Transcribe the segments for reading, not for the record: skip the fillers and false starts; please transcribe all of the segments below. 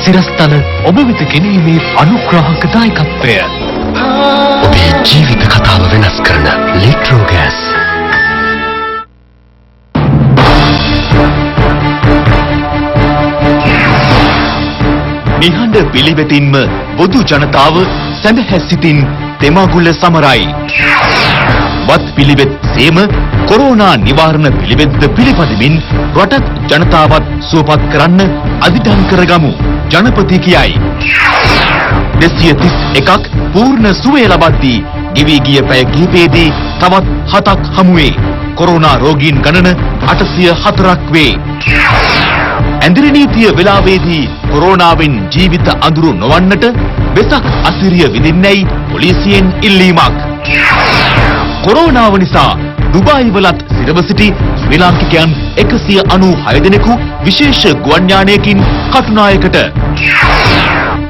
සිරස්තල ඔබ වෙත ගෙනීමේ අනුග්‍රාහක දායකත්වය. ඔබේ ජීවිත කතාව වෙනස් කරන ලිට්‍රෝ ගෑස්. නිහඬ පිළිවෙතින්ම බොදු ජනතාව සැදැහැ සිතින් තෙමගුල සමරයි. වත් පිළිවෙත් සේම කොරෝනා නිවාරණ පිළිවෙත්ද පිළිපදිමින් රටත් ජනතාවත් සුවපත් කරන්න අදිටන් කරගමු. ජනපති කියයි. 231ක් පූර්ණ සුවය ලබද්දී ගෙවී ගිය පැය කිහිපයේදී තවත් 7ක් හමුවේ. කොරෝනා රෝගීන් ගණන 804ක් වේ. ඇඳිරි නීතිය වෙලාවේදී කොරෝනාවෙන් ජීවිත අඳුරු නොවන්නට වෙසක් අසිරිය විඳින්නයි පොලිසියෙන් ඉල්ලීමක්. කොරෝනාව නිසා දුබායි වලත් සිරව සිටි ශ්‍රී ලාංකිකයන් 196 දෙනෙකු විශේෂ ගුවන් යානයකින් කටුනායකට.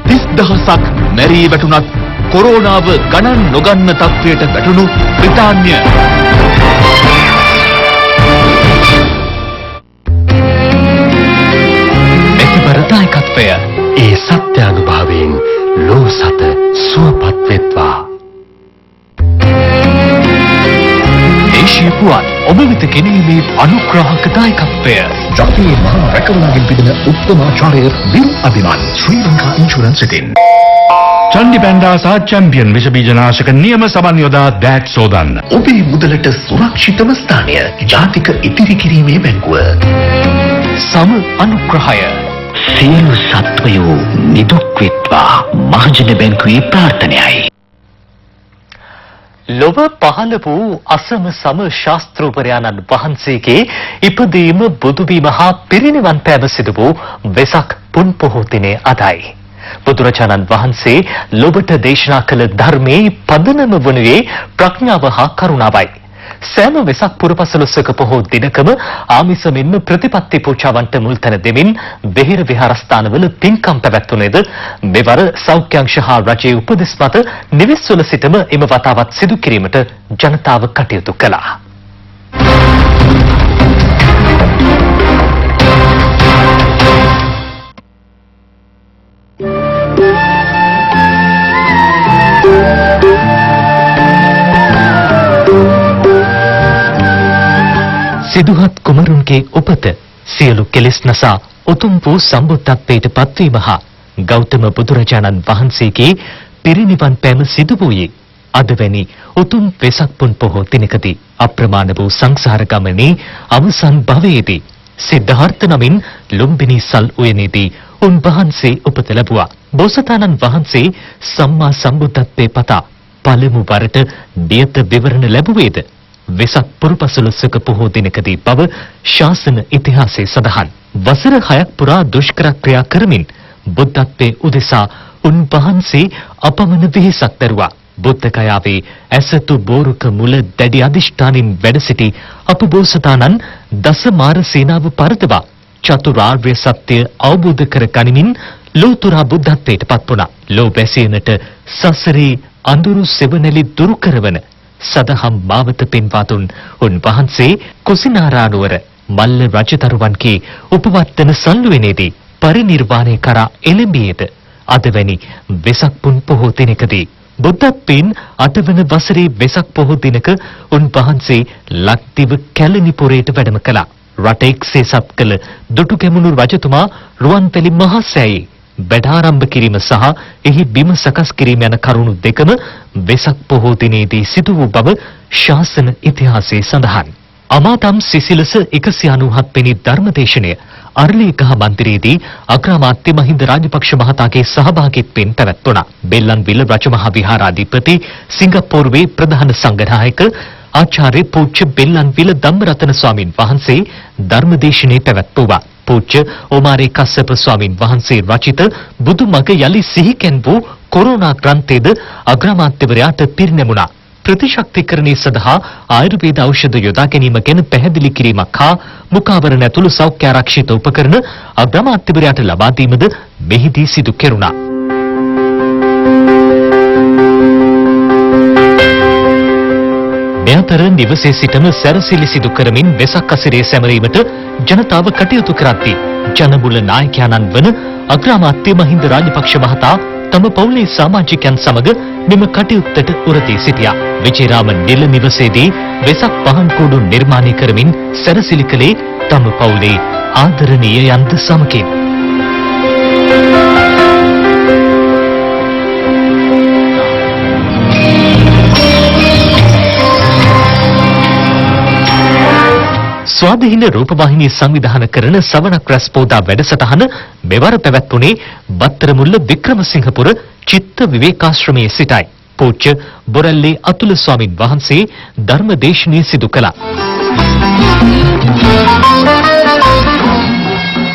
30000ක් මැරී වැටුණත් කොරෝනාව ගණන් නොගන්න තත්ත්වයට වැටුණු බ්‍රිතාන්‍ය. දායකත්වය ඒ සත්‍යානුභාවයෙන් ලෝ සත සුවපත් වෙත්වා. දේශීය පුවත් ඔබ වෙත ගෙනීමේ අනුග්‍රාහක දායකත්වය. ජාතියේ මහා රැකවරණගෙන් පිටින උත්තමාචාර්ය විල් අභිමාන ශ්‍රී ලංකා ඉන්ෂුරන්ස් සිටින්. චණ්ඩි පැන්ඩා සහ චැම්පියන් විෂ බීජනාශක නියම සබන් යොදා දෑත් සෝදන්න. ඔබේ මුදලට සුරක්ෂිතම ස්ථානය ජාතික ඉතිරි කිරීමේ බැංකුව. සම අනුග්‍රහය. සියලු සත්වයෝ නිදුක් වෙත්වා මහජන බැංකුවේ ප්‍රාර්ථනයයි. ලොව පහළ වූ අසම සම ශාස්ත්‍රූපරයාණන් වහන්සේගේ ඉපදීම බුදුබීම හා පිරිනිවන් පෑම සිදු වූ වෙසක් පුන් පොහෝ දිනය අදයි. බුදුරජාණන් වහන්සේ ලොවට දේශනා කළ ධර්මයේ පදනම වනුයේ ප්‍රඥාව හා කරුණාවයි. සෑම වෙසක් පුරපසළොස්වක පොහෝ දිනකම ආමිස මෙන්ම ප්‍රතිපත්ති පූජාවන්ට මුල් තැන දෙමින් බෙහෙර විහාරස්ථානවල පින්කම් පැවැත්වුණේද මෙවර සෞඛ්‍යංශ හා රජයේ උපදෙස් මත නිවෙස්වල සිටම එම වතාවත් සිදු කිරීමට ජනතාව කටයුතු කළා. සිදුහත් කුමරුන්ගේ උපත සියලු කෙලෙස් නසා උතුම් වූ සම්බුද්ධත්වයට පත්වීම හා ගෞතම බුදුරජාණන් වහන්සේගේ පිරිනිවන් පෑම සිදු වූයේ අද වැනි උතුම් වෙසක් පුන් පොහෝ දිනකදී අප්‍රමාණ වූ සංසාර ගමනේ අවසන් භවයේදී සිද්ධාර්ථ නමින් ලුම්බිනි සල් උයනේදී උන්වහන්සේ උපත ලැබුවා. බෝසතාණන් වහන්සේ සම්මා සම්බුද්ධත්වයේ පතා පළමු වරට නියත විවරණ ලැබුවේද වෙසක් පුරපසළොස්වක පොහෝ දිනකදී බව ශාසන ඉතිහාසයේ සඳහන්. වසර 6ක් පුරා දුෂ්කර ක්‍රියා කරමින් බුද්ධත්වයේ උදෙසා උන්වහන්සේ අපමණ වෙහෙසක් දරුවා. බුද්ධ කයාවේ ඇසතු බෝරුක මුල දැඩි අධිෂ්ඨානින් වැඩ සිටි අපබෝසතාණන් දස මාර සේනාව පරදවා චතුරාර්ය සත්‍ය අවබෝධ කර ගනිමින් ලෝතුරා බුද්ධත්වයට පත් වුණා. ලෝ බැසීමට සසරේ අඳුරු සෙවණැලි දුරු කරවන සදහම් මාවත පෙන්වා දුන් උන්වහන්සේ කුසිනාරානුවර මල්ල රජදරුවන්ගේ උපවත්තන සල්ලුවනේදී පරිනිර්වාණය කරා එළඹියේද අද වැනි වෙසක් පුන් පොහෝ දිනකදී බුද්ධත්වයෙන් 8 වන වසරේ වෙසක් පොහෝ දිනක උන්වහන්සේ ලක්දිව කැලණිපුරයට වැඩම කළා. රට එක්සේසත් කළ දුටුගැමුණු රජතුමා රුවන්වැලි මහා සෑයේ බැඩාරම්භ කිරීම සහ එහි බිම සකස් කිරීම යන කරුණු දෙකම වෙසක් පොහෝ දිනේදී සිදු වූ බව ශාසන ඉතිහාසයේ සඳහන්. අමාතම් සිසිලස 197 වෙනි ධර්මදේශනය අරලියගහ මන්දිරයේදී අග්‍රාමාත්‍ය මහින්ද රාජපක්ෂ මහතාගේ සහභාගීත්වයෙන් පැවැත්වුණා. බෙල්ලන්විල රජමහා විහාරාධිපති සිංගප්පූරුවේ ප්‍රධාන සංඝනායක ආචාර්ය පූජ්‍ය බෙල්ලන්විල ධම්මරතන ස්වාමින් වහන්සේ ධර්මදේශනයේ පැවැත්වුවා. පූජ්‍ය ඕමාරේ කස්සප ස්වාමින් වහන්සේ රචිත බුදුමග යලි සිහි කැන් වූ කොරෝනා ග්‍රන්ථයේද අග්‍රාමාත්‍යවරයාට පිරිනැමුණා. ප්‍රතිශක්තිකරණය සඳහා ආයුර්වේද ඖෂධ යොදා ගැනීම ගැන පැහැදිලි කිරීමක් හා මුඛාවරණ ඇතුළු සෞඛ්‍ය ආරක්ෂිත උපකරණ අග්‍රාමාත්‍යවරයාට ලබා දීමද මෙහිදී සිදු කෙරුණා. මෙතර නිවසේ සිටම සැරසිලි සිදු කරමින් වෙසක් අසිරිය සැමරීමට ජනතාව කටයුතු කරද්දී ජනබුල නායකයන්න් වන අග්‍රාමාත්‍ය මහින්ද රාජපක්ෂ මහතා තම පවුලේ සමාජිකයන් සමග මෙම කටයුත්තට උරදී සිටියා. විජේරාම නිල නිවසේදී වෙසක් පහන් කූඩු නිර්මාණය කරමින් සැරසිලි කළේ තම පවුලේ ආදරණීයයන්ද සමගින්. ස්වාධීන රූපවාහිනී සංවිධානය කරන සවනක් රැස් පෝදා වැඩසටහන මෙවර පැවැත්වුණේ බත්තරමුල්ල වික්‍රමසිංහපුර චිත්ත විවේකාශ්‍රමයේ සිටයි. පූජ්‍ය බොරැල්ලේ අතුල ස්වාමින් වහන්සේ ධර්ම දේශනය සිදු කළා.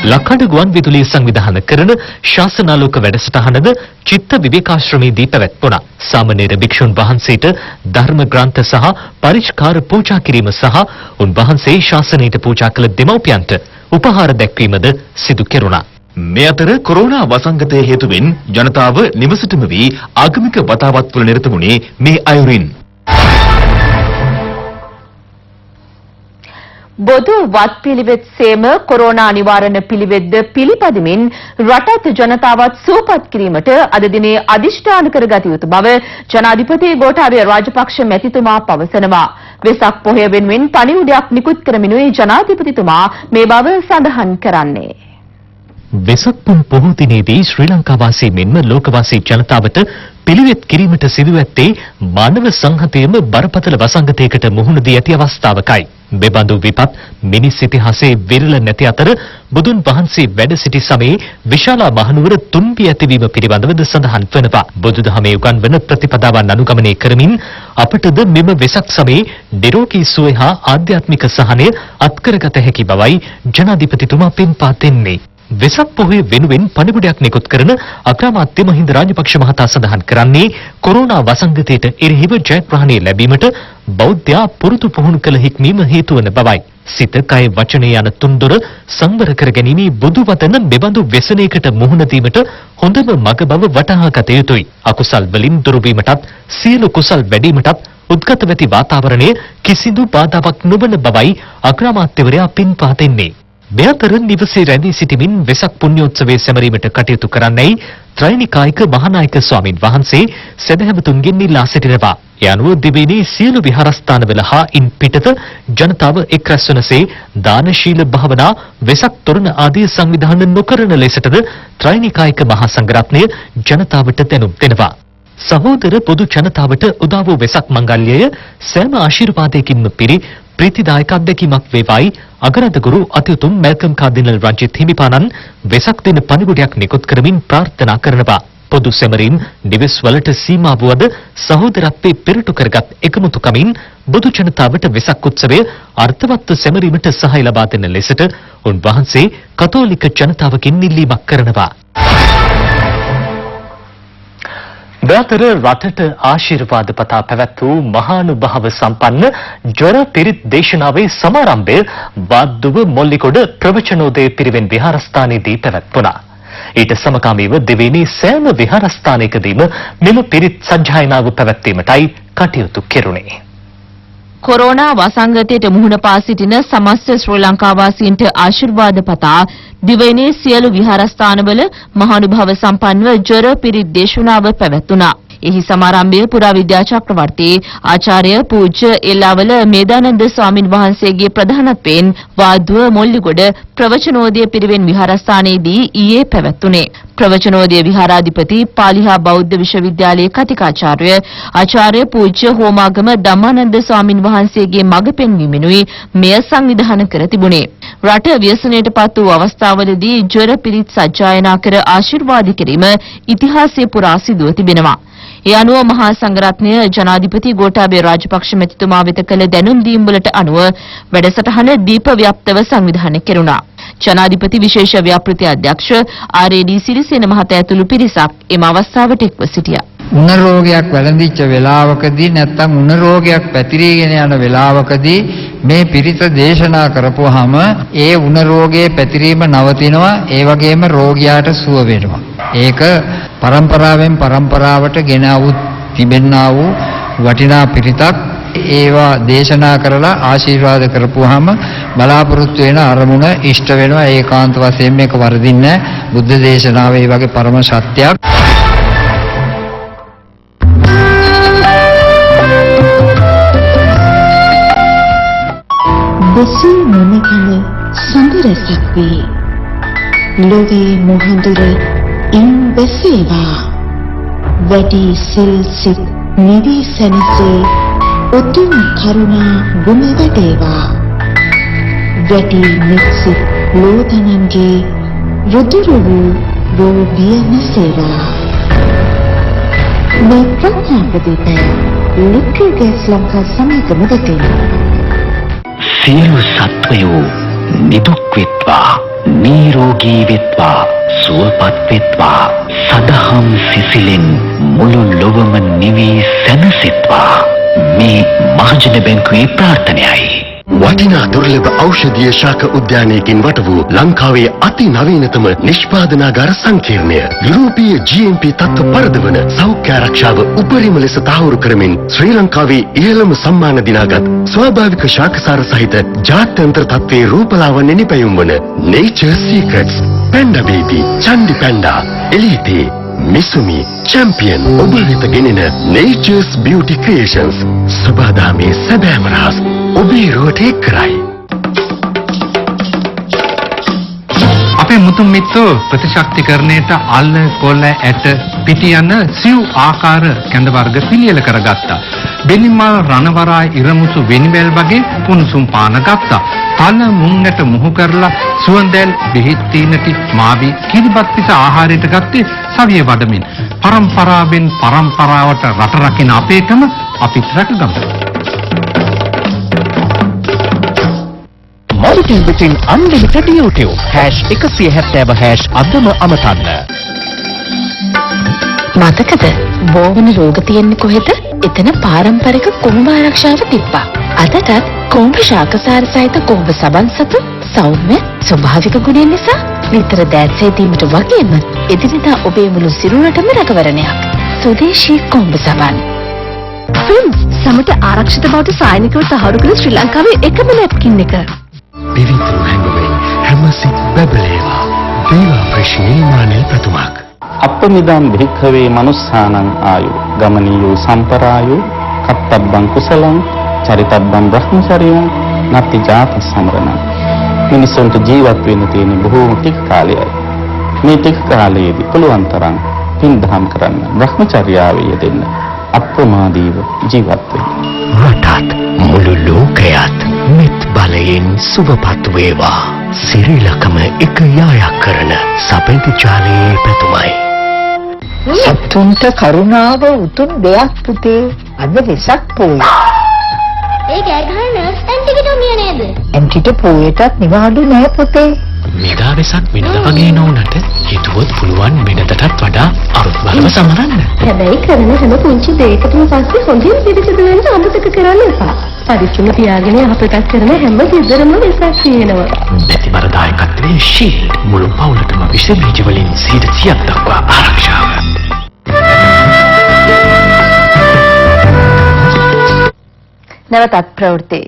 ලක්කඩ ගුවන් විදුලිය සංවිධානය කරන ශාසනාලෝක වැඩසටහනද චිත්ත විවේකාශ්‍රමයේදී පැවැත්වුණා. සාමණේර භික්ෂුන් වහන්සේට ධර්ම ග්‍රන්ථ සහ පරිස්කාර පූජා කිරීම සහ උන්වහන්සේ ශාසනයට පූජා කළ දෙමව්පියන්ට උපහාර දැක්වීමද සිදු කෙරුණා. මේ අතර කොරෝනා වසංගතය හේතුවෙන් ජනතාව නිවසටම වී ආගමික වතාවත්වල නිරත වුණේ මේ අයුරින්. බොදු වත් පිළිවෙත් සේම කොරෝනා නිවාරණ පිළිවෙත්ද පිළිපදමින් රටත් ජනතාවත් සුවපත් කිරීමට අද දිනේ අදිෂ්ඨාන කරගත යුතු බව ජනාධිපති ගෝඨාභය රාජපක්ෂ මැතිතුමා පවසනවා. වෙසක් පොහොය වෙනුවෙන් පණිවුඩයක් නිකුත් කරමිනුයි ජනාධිපතිතුමා මේ බව සඳහන් කරන්නේ. වෙසක් පුන් පොහෝ දිනේදී ශ්‍රී ලංකාවාසී මෙන්ම ලෝකවාසී ජනතාවට පිළිවෙත් කිරීමට සිදු ඇත්තේ මානව සංහතයේම බරපතල වසංගතයකට මුහුණ දී ඇති අවස්ථාවකයි. මෙබඳු විපත් මිනිස් ඉතිහාසයේ විරල නැති අතර බුදුන් වහන්සේ වැඩ සිටි සමයේ විශාලා මහනුවර තුන්බිය ඇතිවීම පිළිබඳවද සඳහන් වනවා. බුදුදහමේ උගන්වන ප්‍රතිපදාවන් අනුගමනය කරමින් අපටද මෙම වෙසක් සමයේ නිරෝගී සුවය හා ආධ්‍යාත්මික සහනය අත්කරගත හැකි බවයි ජනාධිපතිතුමා පෙන්වා දෙන්නේ. වෙසක් පොහොය වෙනුවෙන් පණිවුඩයක් නිකුත් කරන අග්‍රාමාත්‍ය මහින්ද රාජපක්ෂ මහතා සඳහන් කරන්නේ කොරෝනා වසංගතයට එරෙහිව ජයග්‍රහණය ලැබීමට බෞද්ධයා පුරුදු පුහුණු කළ හික්මීම හේතු වන බවයි. සිත, කය, වචනය යන තුන්දොර සංවර කර ගැනීමේ බුදු වදන මෙබඳු ව්‍යසනයකට මුහුණ දීමට හොඳම මඟ බව වටහා ගත යුතුයි. අකුසල් වලින් දුරු වීමටත් සියලු කුසල් වැඩිවීමටත් උද්ගත වෙති වාතාවරණය කිසිදු බාධාවක් නොවන බවයි අග්‍රාමාත්‍යවරයා පෙන්වා දෙන්නේ. මේ අතර නිවසේ රැඳී සිටමින් වෙසක් පුණ්‍යෝත්සවයේ සැමරීමට කටයුතු කරන්නයි ත්‍රිනිකායික මහානායක ස්වාමින් වහන්සේ සදහැවතුන්ගෙන් ඉල්ලා සිටිනවා. ඒ අනුව දිවයිනේ සියලු විහාරස්ථානවල හා ඉන් පිටත ජනතාව එක් රැස්වනසේ දානශීල භාවනා වෙසක් තොරණ ආදී සංවිධානය නොකරන ලෙසටද ත්‍රිනිකායික මහා සංඝරත්නය ජනතාවට දැනුම් දෙනවා. සහෝදර පොදු ජනතාවට උදා වූ වෙසක් මංගල්‍යය සෑම ආශිර්වාදයකින්ම පිරි ප්‍රීතිදායක අත්දැකීමක් වේවායි අගරාධගුරු අතිඋතුම් මැල්කම් කාදිනල් රංජිත් හිමිපාණන් වෙසක් දින පණිවුඩයක් නිකුත් කරමින් ප්‍රාර්ථනා කරනවා. පොදු සැමරීම් නිවෙස් වලට සීමා වූද සහෝදරත්වයේ පෙරටු කරගත් එකමුතුකමින් බුදු ජනතාවට වෙසක් උත්සවය අර්ථවත්ව සැමරීමට සහාය ලබා දෙන ලෙසට උන්වහන්සේ කතෝලික ජනතාවකින් ඉල්ලීමක් කරනවා. දතර රටට ආශිර්වාද පතා පැවැත් වූ මහානුභාව සම්පන්න ජොර පිරිත් දේශනාවේ සමාරම්භය වාද්දුව මොල්ලිකොඩ ප්‍රවචනෝදය පිරිවෙන් විහාරස්ථානයේදී පැවැත්වුණා. ඊට සමගාමීව දෙවෙනි සෑම විහාරස්ථානයකදීම මෙම පිරිත් සජ්ජායනාව පැවැත්වීමටයි කටයුතු කෙරුණේ. කොරෝනා වසංගතයට මුහුණ පා සිටින සමස්ත ශ්‍රී ලංකාවාසීන්ට ආශිර්වාද පතා දිවයිනේ සියලු විහාරස්ථානවල මහානුභාව සම්පන්නව ජොර පිරිත් දේශනාව පැවැත්වුණා. එහි සමාරම්භය පුරාවිද්‍යා චක්‍රවර්තී ආචාර්ය පූජ්‍ය එල්ලාවල මේදානන්ද ස්වාමින් වහන්සේගේ ප්‍රධානත්වයෙන් වාද්දුව මොල්ලිගොඩ ප්‍රවචනෝදය පිරිවෙන් විහාරස්ථානයේදී ඊයේ පැවැත්වුණේ. ප්‍රවචනෝදය විහාරාධිපති පාලිහා බෞද්ධ විශ්වවිද්‍යාලයේ කතිකාචාර්ය ආචාර්ය පූජ්‍ය හෝමාගම ධම්මානන්ද ස්වාමින් වහන්සේගේ මඟ පෙන්වීමෙනුයි මෙය සංවිධානය කර තිබුණේ. රට ව්‍යසනයට පත් වූ අවස්ථාවලදී ජොර පිරිත් සජ්ජායනා කර ආශිර්වාද කිරීම ඉතිහාසයේ පුරා සිදුව තිබෙනවා. ඒ අනුව මහා සංඝරත්නය ජනාධිපති ගෝඨාභය රාජපක්ෂ මැතිතුමා වෙත කළ දැනුම් දීම් වලට අනුව වැඩසටහන දීප ව්‍යාප්තව සංවිධානය කෙරුණා. ජනාධිපති විශේෂ ව්‍යාපෘති අධ්‍යක්ෂ ආර්.ඒ.ඩී. සිරිසේන මහතා ඇතුළු පිරිසක් එම අවස්ථාවට එක්ව සිටියා. උණ රෝගයක් වැළඳිච්ච වෙලාවකදී නැත්නම් උණ රෝගයක් පැතිරීගෙන යන වෙලාවකදී මේ පිරිත දේශනා කරපුවාම ඒ උණ රෝගයේ පැතිරීම නවතිනවා, ඒ වගේම රෝගියාට සුව වෙනවා. ඒක පරම්පරාවෙන් පරම්පරාවට ගෙන આવුත් තිබෙන්නා වූ වටිනා පිරිතක්. ඒවා දේශනා කරලා ආශිර්වාද කරපුවාම බලාපොරොත්තු වෙන අරමුණ ඉෂ්ට වෙනවා. ඒකාන්ත වශයෙන් මේක වර්ධින්නේ නැහැ. බුද්ධ දේශනාවේ මේ වගේ පරම සත්‍යයක්. දෙසී නොනගන සඳරසක් වේ. ලොවේ මොහඳුර ඉන් බැසේවා. වැඩි සිල් සිත් නිවි සැනසේ උතුම් කරුණා ගුණ වැඩේවා. වැඩි නිත්සිත ලෝතනන්ගේ රුදුරු වූ රෝගිය නැසේවා. මේ ප්‍රඥාපදීප ලිට්‍රල් ගෑස් ලංකා සමගම වෙතින් සියලු සත්වයෝ නිදුක් වෙත්වා, නිරෝගී වෙත්වා, සුවපත් වෙත්වා, සදහම් සිසිලෙන් මුළු ලොවම නිවි සැනසෙත්වා. මේ මහජන බැංකුවේ ප්‍රාර්ථනයයි. වටිනා දුර්ලභ ඖෂධීය ශාක උද්‍යානයකින් වට වූ ලංකාවේ අති නවීනතම නිෂ්පාදනාගාර සංකීර්ණය යුරෝපීය GMP තත්ත්ව පරදවන සෞඛ්‍ය ආරක්ෂාව උපරිම ලෙස තහවුරු කරමින් ශ්‍රී ලංකාවේ ඉහළම සම්මාන දිනාගත් ස්වාභාවික ශාකසාර සහිත ජාත්‍යන්තර තත්ත්වයේ රූපලාවන්‍ය නිපැයුම් වන Nature Secrets, Panda Baby, Chandi Panda, Elite, Misumi, Champion ඔබ වෙත ගෙනෙන Nature's Beauty Creations සබදාමේ සැබෑම රහස් ඔබේ රුවට එක් කරයි. අපේ මුතුන් මිත්තෝ ප්‍රතිශක්තිකරණයට අල්ල කොළ ඇට පිටි යන සිව් ආකාර කැඳ වර්ග පිළියෙල කරගත්තා. බෙලිමල් රණවරා ඉරමුසු වෙනිවැල් වගේ පුණුසුම් පාන ගත්තා. තල මුංගට මුහු කරලා සුවඳැල් බෙහෙත් තීනටි මාවි කිරිබත් පිස ආහාරයට ගත්තේ සවිය වඩමින් පරම්පරාවෙන් පරම්පරාවට රට රකින්න අපේටම අපිත් රැකගමු. Marketing between unlimited YouTube #170# අදම අමතන්න. මතකද බෝවන රෝග තියෙන්නේ කොහෙද? එතන පාරම්පරික කුඹ ආරක්ෂාව තිබ්බා. අදටත් කුඹ ශාකසාර සහිත කුඹ සබන් සතු සෞම්‍ය ස්වභාවික ගුණයන් නිසා විතර දැස්සේ දීමට වගේම එදිනෙදා ඔබේ මුළු සිරුරටම රැකවරණයක්. ස්වදේශී කුඹ සබන්. ෆිල්ම්ස් සමට ආරක්ෂිත බවට සායනිකව තහවුරු කළ ශ්‍රී ලංකාවේ එකම නැප්කින් එක. පිවිතුරු හැඟුමෙන් හැමසිට බබලේවා. දේවා ප්‍රේෂ නිර්මාණය ප්‍රතුමක්. අප්පමිදම් භික්ඛවේ මනුස්සානං ආයු ගමනීයෝ සම්පරායෝ කත්තබ්බං කුසලං චරිතබ්බං බ්‍රහ්මචර්යං නත්ති ජාත සමරණ. මිනිසුන්ට ජීවත් වෙන්න තියෙන බොහෝම ටික කාලයයි. මේ ටික කාලයේදී පුළුවන් තරම් පින් දහම් කරන්න, බ්‍රහ්මචර්යාවේ යෙදෙන්න, අප්‍රමාදීව ජීවත් වෙන්න. රටත් මුළු ලෝකයත් මෙත් බලයෙන් සුවපත් වේවා. සිරිලකම එක යායක් කරන සපෙති ජාලයේ පැතුමයි. සතුන්ට කරුණාව උතුම් දෙයක් පුතේ. අද වෙසක් පොය. ඒ කෑ ගහන නර්ස් ඇන්ටිට මිය නේද? ඇන්ටිට පොයටත් නිවාඩු නෑ පුතේ. මෙදා වෙසක් වෙනද වගේ නෝනට හිතුවොත් පුළුවන් වෙනදටත් වඩා අරුත් බලව සමරන්න. හැබැයි කරන හැම පුංචි දෙයකටම පස්සේ හොඳින් පිළිසිදු වෙන්න අමතක කරන්න එපා. පරිස්සම තියාගෙන අපටත් කරන හැම සිද්දරම වෙසක් තියෙනවා. බැතිබර දායකත්වයේ ෂීල්ඩ් මුළු පවුලටම විෂ බීජ වලින් 100% දක්වා ආරක්ෂාව. නැවතත් ප්‍රවෘත්ති.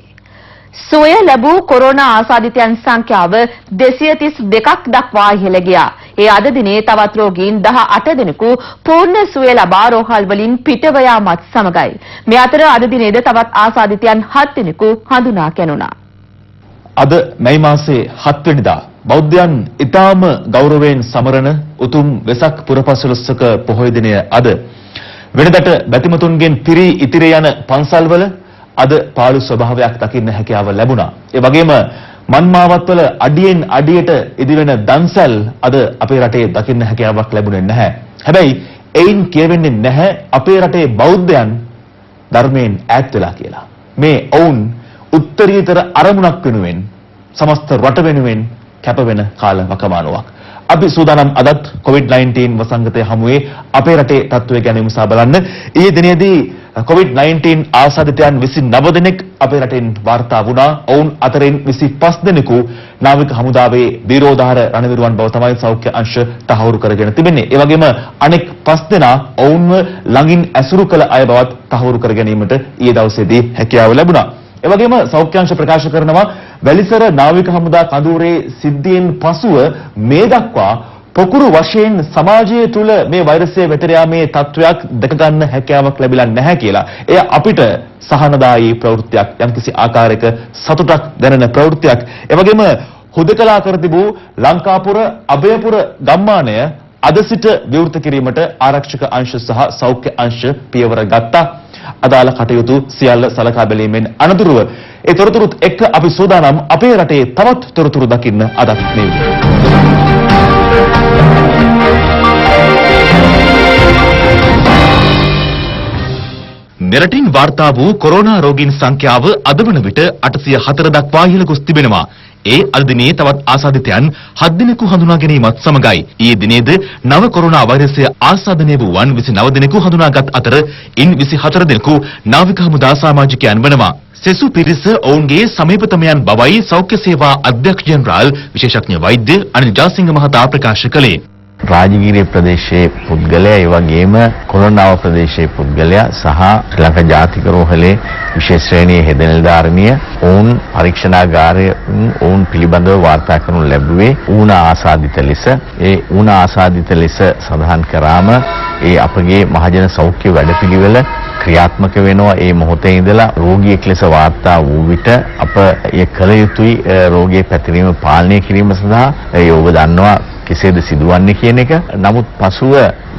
සුවය ලැබූ කොරෝනා ආසාදිතයන් සංඛ්‍යාව 232ක් දක්වා ඉහළ ගියා. ඒ අද දිනේ තවත් රෝගීන් 18 දෙනෙකු පූර්ණ සුවය ලබා රෝහල් වලින් පිටව යාමත් සමගයි. මේ අතර අද දිනේද තවත් ආසාදිතයන් 7 දෙනෙකු හඳුනා ගැනුණා. අද මැයි මාසයේ 7 වෙනිදා බෞද්ධයන් ඊටාම ගෞරවයෙන් සමරන උතුම් වෙසක් පුරපසළොස්වක පොහොය දිනය අද වෙනදට බැතිමතුන්ගෙන් පිරී ඉතිරේ යන පන්සල්වල අද පාළු ස්වභාවයක් දකින්න හැකියාව ලැබුණා. ඒ වගේම මන්මාවත්වල අඩියෙන් අඩියට ඉදිවෙන දන්සල් අද අපේ රටේ දකින්න හැකියාවක් ලැබුණේ නැහැ. හැබැයි එයින් කියවෙන්නේ නැහැ අපේ රටේ බෞද්ධයන් ධර්මයෙන් ඈත් වෙලා කියලා. මේ ඔවුන් උත්තරීතර අරමුණක් වෙනුවෙන් සමස්ත රට වෙනුවෙන් කැපවෙන කාල වකවානුවක්. අපි සූදානම් අදත් COVID-19 වසංගතය හමුවේ අපේ රටේ තත්ත්වය ගැන විමසා බලන්න. ඊයේ දිනේදී COVID-19 ආසාදිතයන් 29 දෙනෙක් අපේ රටෙන් වාර්තා වුණා. ඔවුන් අතරින් 25 දෙනෙකු නාවික හමුදාවේ බීරෝධාර රණවිරුවන් බව තමයි සෞඛ්‍ය අංශ තහවුරු කරගෙන තිබෙන්නේ. ඒ වගේම අනෙක් 5 දෙනා ඔවුන්ව ළඟින් ඇසුරු කළ අය බවත් තහවුරු කර ගැනීමට ඊයේ දවසේදී හැකියාව ලැබුණා. ඒ වගේම සෞඛ්‍යාංශ ප්‍රකාශ කරනවා වැලිසර නාවික හමුදා කඳවුරේ සිද්ධියෙන් පසුව මේ දක්වා පොකුරු වශයෙන් සමාජය තුළ මේ වෛරසය වැටර යාමේ තත්වයක් දැක ගන්න හැකියාවක් ලැබිලා නැහැ කියලා. එය අපිට සහනදායී ප්‍රවෘත්තියක්, යම්කිසි ආකාරයක සතුටක් දැනෙන ප්‍රවෘත්තියක්. ඒ වගේම හුදකලා කර තිබූ ලංකාපුර අභයපුර ගම්මානය අද සිට විවෘත කිරීමට ආරක්ෂක අංශ සහ සෞඛ්‍ය අංශ පියවර ගත්තා. අදාළ කටයුතු සියල්ල සලකා බැලීමෙන් අනතුරුව ඒ තොරතුරුත් එක්ක අපි සූදානම් අපේ රටේ තවත් තොරතුරු දකින්න අදත් මේ මෙරටින් වාර්තා වූ කොරෝනා රෝගීන් සංඛ්‍යාව අද වන විට 804 දක්වා ඉහළ ගොස් තිබෙනවා. ඒ අද දිනේ තවත් ආසාදිතයන් 7 දෙනෙකු හඳුනා ගැනීමත් සමගයි. ඊයේ දිනේද නව කොරෝනා වෛරසය ආසාදනය වූවන් 29 දෙනෙකු හඳුනාගත් අතර ඉන් 24 දෙනෙකු නාවික හමුදා සමාජිකයන් වනවා. සෙසු පිරිස ඔවුන්ගේ සමීපතමයන් බවයි සෞඛ්‍ය සේවා අධ්‍යක්ෂ ජෙනරාල් විශේෂඥ වෛද්‍ය අනිල් ජාසිංහ මහතා ප්‍රකාශ කළේ. රාජගීරිය ප්‍රදේශයේ පුද්ගලයා ඒ වගේම කොළඹ ප්‍රදේශයේ පුද්ගලයා සහ ශ්‍රී ලංකා ජාතික රෝහලේ විශේෂ ශ්‍රේණියේ හෙද නිලධාරිනිය ඔවුන් පරීක්ෂණාගාරයේ ඔවුන් පිළිබඳව වාර්තා කරනු ලැබුවේ ඌණ ආසාදිත ලෙස. ඒ ඌණ ආසාදිත ලෙස සඳහන් කරාම ඒ අපගේ මහජන සෞඛ්‍ය වැඩපිළිවෙල ක්‍රියාත්මක වෙනවා. ඒ මොහොතේ ඉඳලා රෝගියෙක් ලෙස වාර්තා වූ විට අප ඒ කළ යුතුයි රෝගයේ පැතිරීම පාලනය කිරීම සඳහා. ඒ ඔබ දන්නවා කෙසේද සිදුවන්නේ කියන එක. නමුත් පසුව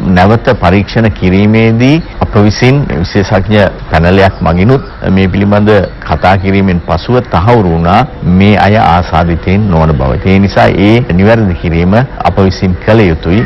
නැවත පරීක්ෂණ කිරීමේදී අප විසින් විශේෂඥ පැනලයක් මගිනුත් මේ පිළිබඳ කතා කිරීමෙන් පසුව තහවුරු වුණා මේ අය ආසාදිතයින් නොවන බව. ඒ නිසා ඒ නිවැරදි කිරීම අප විසින් කළ යුතුයි.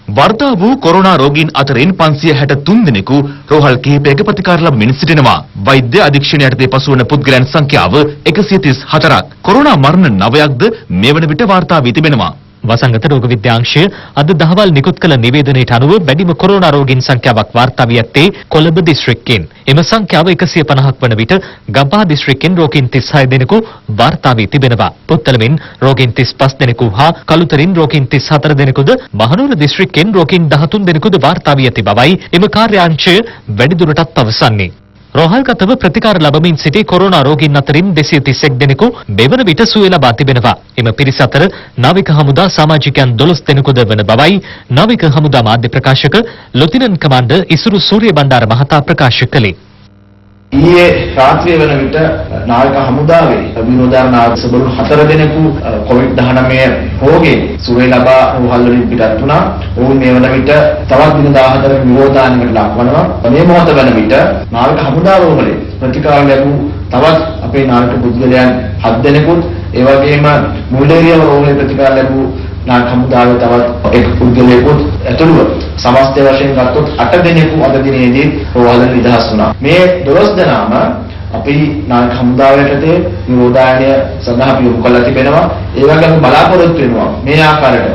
වර්ධා වූ කොරෝනා රෝගීන් අතරින් 563 දෙනෙකු රෝහල් කිහිපයක ප්‍රතිකාර ලබමින් සිටිනවා. වෛද්‍ය අධීක්ෂණය යටතේ පසුවන පුද්ගලයන් සංඛ්‍යාව 134ක්. කොරෝනා මරණ 9ක්ද මේ වන විට වාර්තා වී තිබෙනවා. වසංගත රෝග විද්‍යාංශය අද දහවල් නිකුත් කළ නිවේදනයට අනුව වැඩිම කොරෝනා රෝගීන් සංඛ්‍යාවක් වාර්තා වී ඇත්තේ කොළඹ දිස්ත්‍රික්කයෙන්. එම සංඛ්‍යාව 150ක් වන විට ගම්පහ දිස්ත්‍රික්කෙන් රෝගීන් 36 දෙනෙකු වාර්තා වී තිබෙනවා. පුත්තලමින් රෝගීන් 35 දෙනෙකු හා කළුතරින් රෝගීන් 34 දෙනෙකුද මහනුවර දිස්ත්‍රික්කෙන් රෝගීන් 13 දෙනෙකුද වාර්තා වී ඇති බවයි එම කාර්යාංශය වැඩිදුරටත් පවසන්නේ. රෝහල්ගතව ප්‍රතිකාර ලබමින් සිටි කොරෝනා රෝගීන් අතරින් 231 දෙනෙකු මෙවන විට සුවය ලබා තිබෙනවා. එම පිරිස අතර නාවික හමුදා සමාජිකයන් 12 දෙනෙකුද වන බවයි නාවික හමුදා මාධ්‍ය ප්‍රකාශක ලොතිනන්ට් කමාන්ඩර් ඉසුරු සූරියබණ්ඩාර මහතා ප්‍රකාශ කළේ. ඊයේ රාත්‍රියේ වන විට නාවික හමුදාවේ විනෝදාර නාවික සබළු 4 දෙනෙකු COVID-19 රෝගයෙන් සුවය ලබා රෝහල් වලින් පිටත් වුණා. ඔවුන් මේ වන විට තවත් දින 14ක නිරෝධායනකට ලක් වනවා. මේ මොහොත වන විට නාවික හමුදා රෝහලේ ප්‍රතිකාර ලැබූ තවත් අපේ නාවික පුද්ගලයන් 7 දෙනෙකුත් ඒ වගේම මුල්ලේරියව රෝහලේ ප්‍රතිකාර ලැබූ නාවික හමුදාවේ තවත් එක් පුද්ගලයෙකුත් ඇතුළුව සමස්ත වශයෙන් ගත්තොත් 8 දෙනෙකු අද දිනේදී රෝහලෙන් නිදහස් වුණා. මේ 12 දෙනාම අපි නාවික හමුදාවේදී නිරෝධායනය සඳහා යොමු කළා තිබෙනවා. ඒ වගේම බලාපොරොත්තු වෙනවා මේ ආකාරයට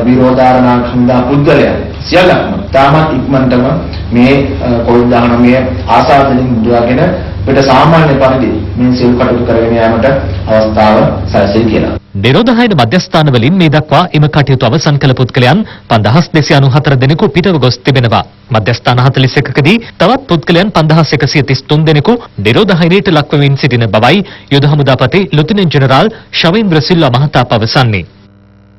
විරෝධාර නාවික හමුදා පුද්ගලයන් සියල්ලම තාමත් ඉක්මනටම මේ COVID-19 ආසාදනයෙන් මුදවාගෙන පිට සාමාන්‍ය පරිදි මේ සියලු කටයුතු කරගෙන යාමට අවස්ථාව සැලසෙයි කියලා. නිරෝධායන මධ්‍යස්ථාන වලින් මේ දක්වා එම කටයුතු අවසන් කළ පුද්ගලයන් 5294 දෙනෙකු පිටව ගොස් තිබෙනවා. මධ්‍යස්ථාන 41කදී තවත් පුද්ගලයන් 5133 දෙනෙකු නිරෝධායනයට ලක්වමින් සිටින බවයි යුද හමුදාපති ලොතිනන්ට් ජෙනරාල් ශවේන්ද්‍ර සිල්වා මහතා පවසන්නේ.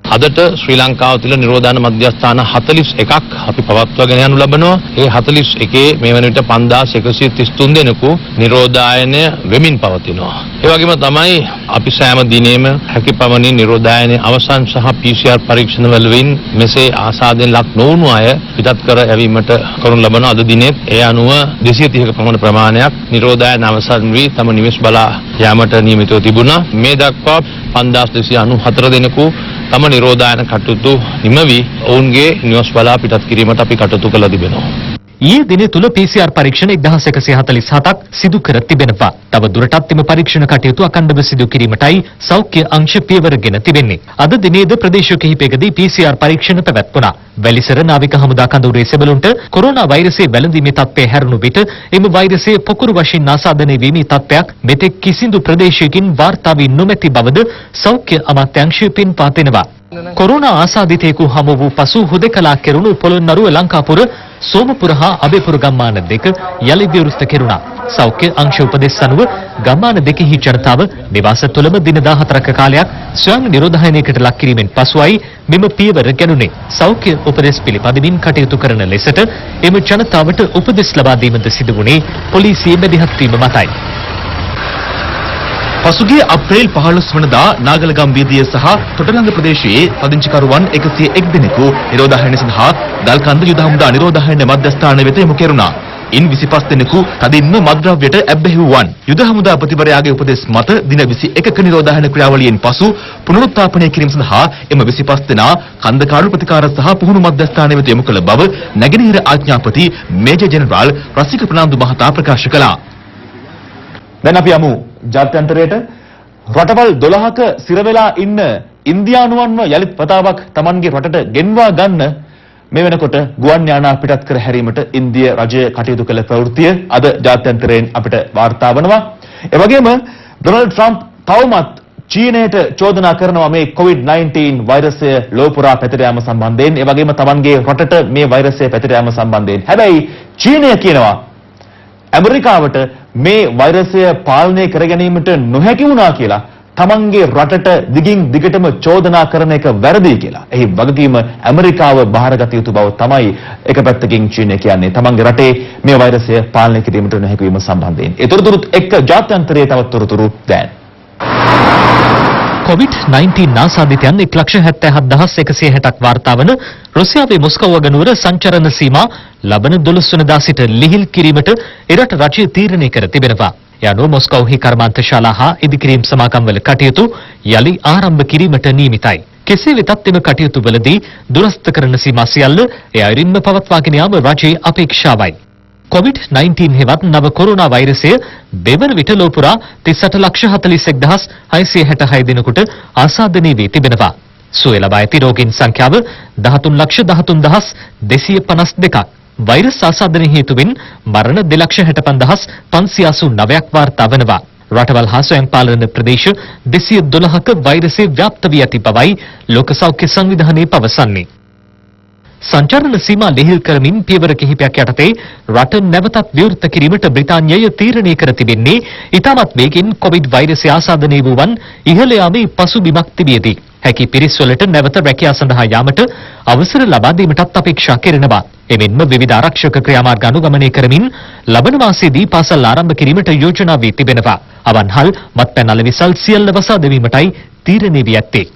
අදට ශ්‍රී ලංකාව තුළ නිරෝධායන මධ්‍යස්ථාන 41ක් අපි පවත්වාගෙන යනු ලබනවා. ඒ 41 මේ වන විට 5133 දෙනෙකු නිරෝධායනය වෙමින් පවතිනවා. ඒ වගේම තමයි අපි සෑම දිනෙම හැකි පමණින් නිරෝධායනයේ අවසන් සහ PCR පරීක්ෂණ වලින් මෙසේ ආසාදෙන් ලක් නොවුණු අය පිටත් කර යැවීමට කරනු ලබන අද දිනෙත් ඒ අනුව 230ක පමණ ප්‍රමාණයක් නිරෝධායන අවසන් වී තම නිවෙස් බලා යාමට නියමිතව තිබුණා. මේ දක්වා 5294 දෙනෙකු තම නිරෝධායන කටයුතු නිමවි ඔවුන්ගේ නිවෙස් බලා පිටත් කිරීමට අපි කටයුතු කළ තිබෙනවා. ඊයේ දින තුල PCR පරීක්ෂණ 1147ක් සිදු කර තිබෙනවා. තව දුරටත් එම පරීක්ෂණ කටයුතු අඛණ්ඩව සිදු කිරීමටයි සෞඛ්‍ය අංශ පියවරගෙන තිබෙන්නේ. අද දිනේද ප්‍රදේශ කිහිපයකදී PCR පරීක්ෂණ පැවැත්වුණා. වැලිසර නාවික හමුදා කඳවුරේ සෙබළුන්ට කොරෝනා වෛරසය වැළඳීමේ තත්ත්වය හැරුණු විට එම වෛරසය පොකුරු වශයෙන් ආසාදනය වීමේ තත්ත්වයක් මෙතෙක් කිසිදු ප්‍රදේශයකින් වාර්තා වී නොමැති බවද සෞඛ්‍ය අමාත්‍යාංශය පෙන්වා දෙනවා. කොරෝනා ආසාදිතයෙකු හමු වූ පසු හුදකලා කෙරුණු පොළොන්නරුව ලංකාපුර සෝමපුර හා අබේපුර ගම්මාන දෙක යලි විවෘත කෙරුණා. සෞඛ්‍ය අංශ උපදෙස් අනුව ගම්මාන දෙකෙහි ජනතාව නිවාස තුළම දින 14ක කාලයක් ස්වයං නිරෝධායනයකට ලක් කිරීමෙන් පසුයි මෙම පියවර ගැනුනේ. සෞඛ්‍ය උපදෙස් පිළිපදමින් කටයුතු කරන ලෙසට එම ජනතාවට උපදෙස් ලබා දීමද සිදු වුණේ පොලිසිය මැදිහත් වීම මතයි. පසුගිය අප්‍රේල් 15 වනදා නාගලගම් වීදිය සහ තොටලඟ ප්‍රදේශයේ පදිංචිකරුවන් 101 දෙනෙකු නිරෝධායන සඳහා ගල්කන්ද යුද හමුදා නිරෝධායන මධ්‍යස්ථානය වෙත යොමු කෙරුණා. ඉන් 25 දෙනෙකු තදින්ම මත්ද්‍රව්‍යයට ඇබ්බැහි වූවන්. යුද හමුදා ප්‍රතිවරයාගේ උපදෙස් මත දින 21ක නිරෝධායන ක්‍රියාවලියෙන් පසු පුනරුත්ථාපනය කිරීම සඳහා එම 25 දෙනා කන්දකාඩු ප්‍රතිකාර සහ පුහුණු මධ්‍යස්ථානය වෙත යොමු කළ බව නැගෙනහිර ආඥාපති මේජර් ජෙනරාල් රසික ප්‍රනාන්දු මහතා ප්‍රකාශ කළා. දැන් අපි යමු ජාත්‍යන්තරයට. රටවල් 12ක සිරවෙලා ඉන්න ඉන්දියානුවන්ව යලිත් වතාවක් Tamanගේ රටට ගෙන්වා ගන්න මේ වෙනකොට ගුවන් යානා පිටත් කර හැරීමට ඉන්දිය රජය කටයුතු කළ ප්‍රවෘත්තිය අද ජාත්‍යන්තරයෙන් අපිට වාර්තා වනවා. ඒ වගේම ඩොනල්ඩ් ට්‍රම්ප් තවමත් චීනයට චෝදනා කරනවා මේ COVID-19 වෛරසය ලෝපුරා පැතිර යාම සම්බන්ධයෙන්. ඒ වගේම Tamanගේ රටට මේ වෛරසය පැතිර යාම සම්බන්ධයෙන්. හැබැයි චීනය කියනවා ඇමරිකාවට මේ වෛරසය පාලනය කර ගැනීමට නොහැකි වුණා කියලා තමන්ගේ රටට දිගින් දිගටම චෝදනා කරන එක වැරදි කියලා. එහි වගකීම ඇමරිකාව බාරගත යුතු බව තමයි එක පැත්තකින් චීනය කියන්නේ. තමන්ගේ රටේ මේ වෛරසය පාලනය කිරීමට නොහැකි වීම සම්බන්ධයෙන්. ඒ තොරතුරුත් එක්ක ජාත්‍යන්තරයේ තවත් තොරතුරු දැන්. COVID-19 නාසාදිතයන් 1,77,160ක් වාර්තා වන රුසියාවේ මොස්කෝව ගනුවර සංචරණ සීමා ලබන 12 වෙනිදා සිට ලිහිල් කිරීමට එරට රජය තීරණය කර තිබෙනවා. යනු මොස්කෝහි කර්මාන්ත ශාලා හා ඉදිකිරීම් සමාගම්වල කටයුතු යලි ආරම්භ කිරීමට නියමිතයි. කෙසේ වෙතත් එම කටයුතු වලදී දුරස්ත කරන සීමා සියල්ල ඒ අයුරින්ම පවත්වාගෙන යාම රජයේ අපේක්ෂාවයි. COVID-19 හෙවත් නව කොරෝනා වෛරසය දෙවන විට ලෝපුරා 38,41,666 දිනකට ආසාදනය වී තිබෙනවා. සුවය ලබා ඇති රෝගීන් සංඛ්‍යාව 13,13,252ක්. වෛරස් ආසාදනය හේතුවෙන් මරණ 2,65,589ක් වාර්තා වනවා. රටවල් හා ස්වයං පාලන ප්‍රදේශ 212ක වෛරසය ව්‍යාප්ත වී ඇති බවයි ලෝක සෞඛ්‍ය සංවිධානය පවසන්නේ. සංචරණ සීමා ලිහිල් කරමින් පියවර කිහිපයක් යටතේ රට නැවතත් විවෘත කිරීමට බ්‍රිතාන්‍යය තීරණය කර තිබෙන්නේ ඉතාමත් වේගින් කොවිඩ් වෛරසය ආසාදනය වූවන් ඉහළ යාමේ පසුබිමක් තිබියදී හැකි පිරිස්වලට නැවත රැකියා සඳහා යාමට අවසර ලබා දීමටත් අපේක්ෂා කෙරෙනවා. එමෙන්ම විවිධ ආරක්ෂක ක්‍රියාමාර්ග අනුගමනය කරමින් ලබන මාසයේදී පාසල් ආරම්භ කිරීමට යෝජනා වී තිබෙනවා. අවන්හල් මත්පැන් අලෙවිසල් සියල්ල වසා දැමීමටයි තීරණය වී ඇත්තේ.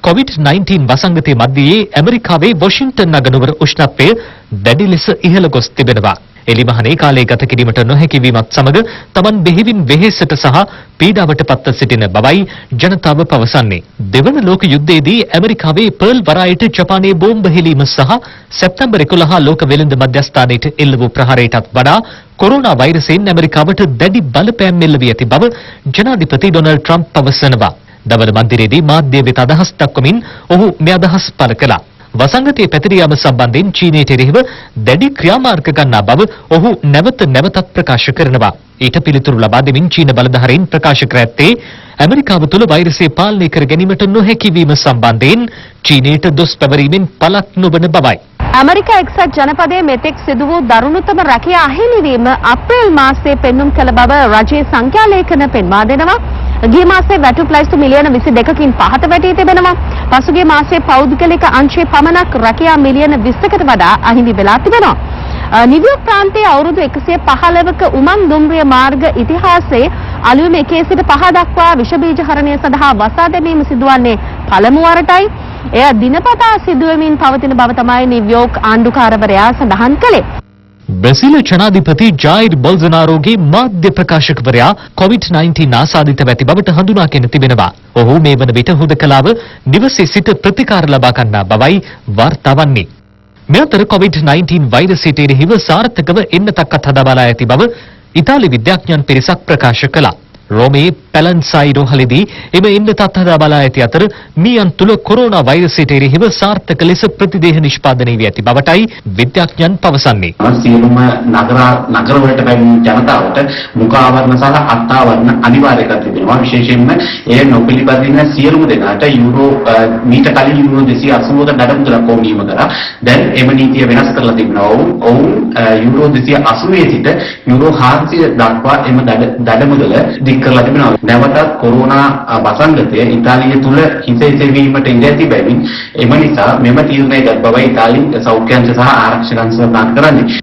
COVID-19 වසංගතයේ මැදයේ ඇමරිකාවේ වොෂින්ටන් නගරවල උෂ්ණත්වය දැඩි ලෙස ඉහළ ගොස් තිබෙනවා. එළිමහනේ කාලය ගත කිරීමට නොහැකි වීමත් සමග Taman බෙහෙවින් වෙහෙසට සහ පීඩාවට පත්ව සිටින බවයි ජනතාව පවසන්නේ. දෙවන ලෝක යුද්ධයේදී ඇමරිකාවේ පර්ල් වරායට ජපානයේ බෝම්බ හෙළීම සහ සැප්තැම්බර් 11 ලෝක වෙළඳ මධ්‍යස්ථානයට එල්ල වූ ප්‍රහාරයටත් වඩා කොරෝනා වෛරසයෙන් ඇමරිකාවට දැඩි බලපෑම් එල්ල වී ඇති බව ජනාධිපති ඩොනල්ඩ් ට්‍රම්ප් පවසනවා. දවල් මන්දිරයේදී මාධ්‍ය වෙත අදහස් දක්වමින් ඔහු මේ අදහස් පළ කළා. වසංගතයේ පැතිර යාම සම්බන්ධයෙන් චීනයට එරෙහිව දැඩි ක්‍රියාමාර්ග ගන්නා බව ඔහු නැවතත් ප්‍රකාශ කරනවා. ඊට පිළිතුරු ලබා දෙමින් චීන බලධාරීන් ප්‍රකාශ කර ඇත්තේ ඇමරිකාව තුළ වෛරසය පාලනය කර ගැනීමට නොහැකි වීම සම්බන්ධයෙන් චීනයට දොස් පැවරීමෙන් පළක් නොවන බවයි. ඇමරිකා එක්සත් ජනපදයේ මෙතෙක් සිදු වූ දරුණුතම රැකියා අහිමිවීම අප්‍රේල් මාසයේ පෙන්눔 කළ බව රජයේ සංඛ්‍යා ලේඛන පෙන්වා දෙනවා. ගිය මාසයේ වැටුප් ලයිස්තු මිලියන 22කින් පහත වැටී තිබෙනවා. පසුගිය මාසයේ පෞද්ගලික අංශයේ පමණක් රැකියා මිලියන 20කට වඩා අහිමි වෙලා තිබෙනවා. නිව්යෝක් ප්‍රාන්තයේ අවුරුදු 115ක උමං දුම්රිය මාර්ග ඉතිහාසයේ අලුයම 1 සිට 5 දක්වා විෂ බීජ හරණය සඳහා වසා දැමීම සිදුවන්නේ පළමු වරටයි. එය දිනපතා සිදුවෙමින් පවතින බව තමයි නිව්යෝක් ආණ්ඩුකාරවරයා සඳහන් කළේ. බ්‍රසීල ජනාධිපති ජායිර් බොල්සනාරෝගේ මාධ්‍ය ප්‍රකාශකවරයා COVID-19 ආසාදිත ඇති බවට හඳුනාගෙන තිබෙනවා. ඔහු මේ වන විට හුදකලාව නිවසේ සිට ප්‍රතිකාර ලබා ගන්නා බවයි වාර්තා වන්නේ. මේ අතර COVID-19 වෛරසයට එරෙහිව සාර්ථකව එන්නතක්කත් හදා බලා ඇති බව ඉතාලි විද්‍යාඥයන් පිරිසක් ප්‍රකාශ කළා. රෝමේ පැලන්සායි රෝහලේදී එම ඉන්න තත්ත්වය බලා ඇති අතර මීයන් තුල කොරෝනා වෛරසයට එරෙහිව සාර්ථක ලෙස ප්‍රතිදේහ නිෂ්පාදනය වී ඇති බවටයි විද්‍යාඥයන් පවසන්නේ. සියලුම නගරවලට පැමිණි ජනතාවට මුඛාවරණ සහ අත්ආවරණ අනිවාර්ය කර තිබෙනවා. විශේෂයෙන්ම එය නොපිළිපදින සියලුම දෙනාට යුරෝ මීට කලින් යුරෝ 280ක නඩමුදලක් ඕනීම කරා. දැන් එම නීතිය වෙනස් කරලා තිබෙනවා. ඔවුන් යුරෝ 280 සිට යුරෝ 400 දක්වා එම දඩමුදල දික් කරලා තිබෙනවා. නැවතත් කොරෝනා වසංගතය ඉතාලිය තුල හිස එසවීමට ඉඩ ඇති බැවින් එම නිසා මෙම තීරණය ගත් බව ඉතාලි සෞඛ්‍ය අංශ සහ ආරක්ෂක අංශ ප්‍රකාශ කරන්නේ.